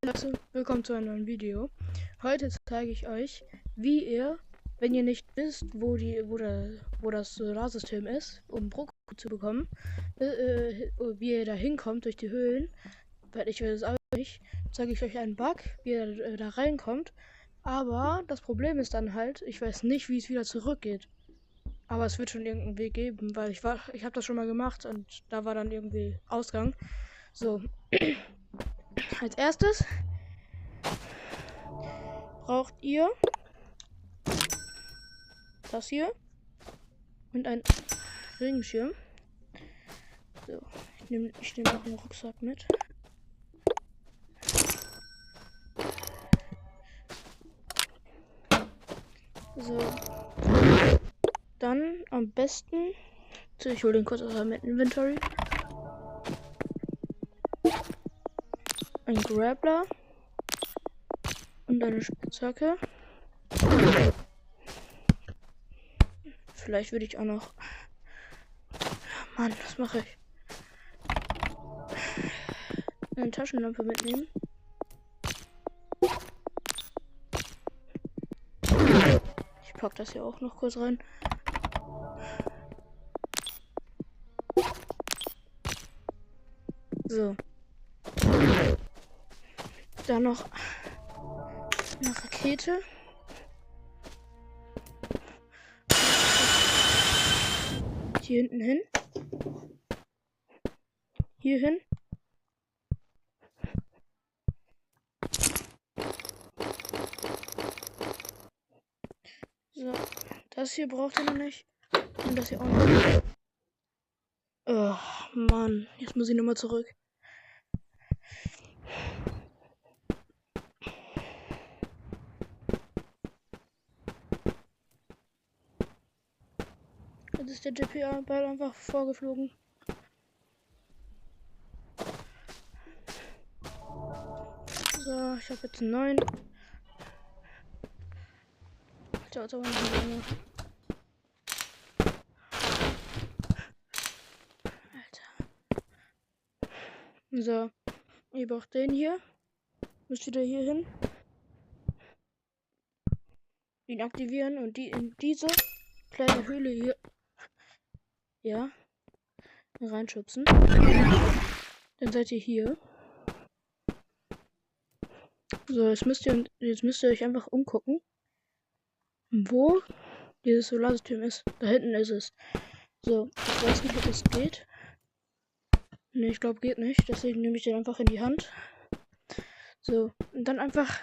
Leute, willkommen zu einem neuen Video. Heute zeige ich euch, wie ihr, wenn ihr nicht wisst, wo das Solarsystem ist, um Brokkoli zu bekommen, wie ihr da hinkommt durch die Höhlen, weil ich weiß es auch nicht, zeige ich euch einen Bug, wie ihr da reinkommt. Aber das Problem ist dann halt, ich weiß nicht, wie es wieder zurückgeht. Aber es wird schon irgendeinen Weg geben, weil ich habe das schon mal gemacht und da war dann irgendwie Ausgang. So, als erstes braucht ihr das hier und ein Regenschirm. So, ich nehme auch den Rucksack mit. So, dann am besten, ich hole den kurz aus meinem Inventory. Ein Grappler und eine Spitzhacke. Vielleicht würde ich auch noch... Mann, was mache ich? Eine Taschenlampe mitnehmen. Ich packe das hier auch noch kurz rein. So. Dann noch eine Rakete. Hier hinten hin. Hier hin. So. Das hier braucht ihr noch nicht. Und das hier auch noch. Oh, Mann. Jetzt muss ich nochmal zurück. Jetzt ist der GPA-Ball einfach vorgeflogen. So, ich habe jetzt einen neuen. Dauert aber nicht lange. Alter. So, ihr braucht den hier. Müsst wieder hier hin. Ihn aktivieren und die in diese kleine Höhle hier. Ja. Reinschubsen. Dann seid ihr hier. So, jetzt müsst ihr euch einfach umgucken, wo dieses Solarsystem ist. Da hinten ist es. So, ich weiß nicht, ob es geht. Ne, ich glaube geht nicht. Deswegen nehme ich den einfach in die Hand. So, und dann einfach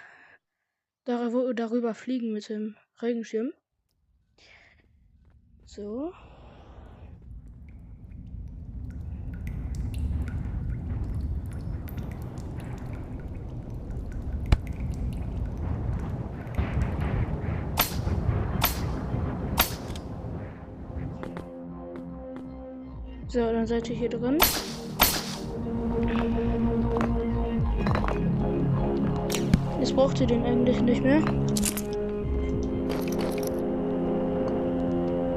darüber fliegen mit dem Regenschirm. So. So, dann seid ihr hier drin. Jetzt braucht ihr den eigentlich nicht mehr.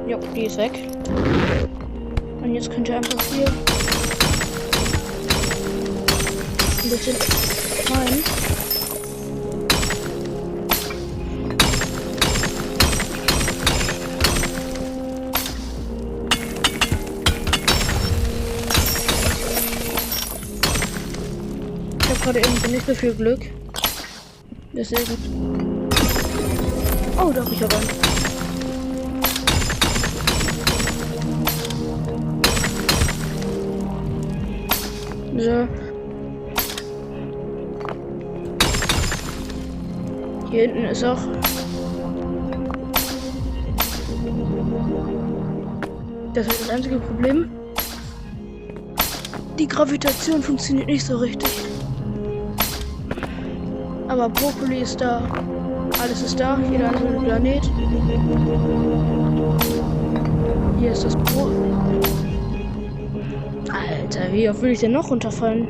Jo, die ist weg. Und jetzt könnt ihr einfach hier ein bisschen rein. Ich habe gerade irgendwie nicht so viel Glück. Deswegen. Oh, doch, ich habe einen. So. Hier hinten ist auch. Das ist das einzige Problem. Die Gravitation funktioniert nicht so richtig. Aber Brokkoli ist da. Alles ist da. Jeder einzelne Planet. Hier ist das Brot. Alter, wie oft will ich denn noch runterfallen?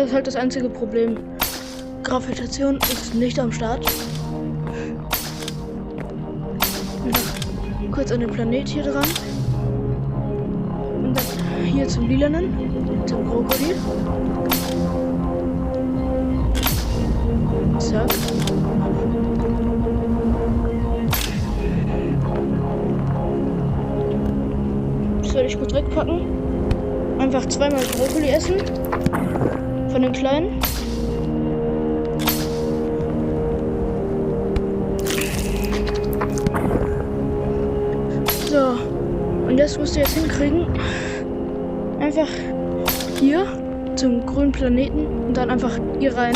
Das ist halt das einzige Problem. Gravitation ist nicht am Start. Noch kurz an den Planet hier dran. Und dann hier zum Lilanen, zum Krokodil. Zack. Das werde ich kurz wegpacken. Einfach zweimal Brokkoli essen. Von den Kleinen. So. Und das musst du jetzt hinkriegen. Einfach hier zum grünen Planeten und dann einfach hier rein.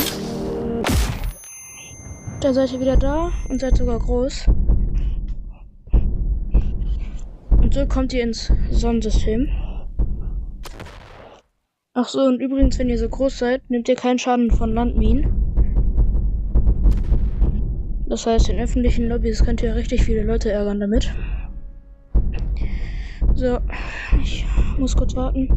Dann seid ihr wieder da und seid sogar groß. Und so kommt ihr ins Sonnensystem. Ach so, und übrigens, wenn ihr so groß seid, nehmt ihr keinen Schaden von Landminen. Das heißt, in öffentlichen Lobbys könnt ihr richtig viele Leute ärgern damit. So, ich muss kurz warten.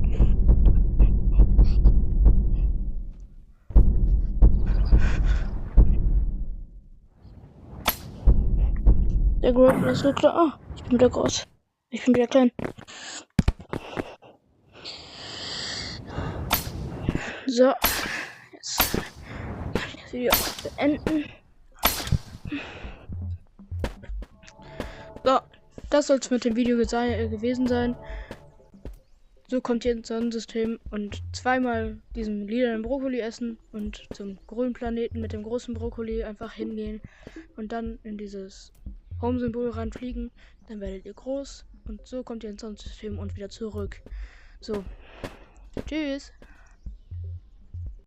Der Grove ist so klar. Ah, ich bin wieder groß. Ich bin wieder klein. So, jetzt kann ich das Video auch beenden. So, das soll es mit dem Video gewesen sein. So kommt ihr ins Sonnensystem und zweimal diesen lilanen Brokkoli essen und zum grünen Planeten mit dem großen Brokkoli einfach hingehen und dann in dieses Home-Symbol reinfliegen. Dann werdet ihr groß und so kommt ihr ins Sonnensystem und wieder zurück. So, tschüss.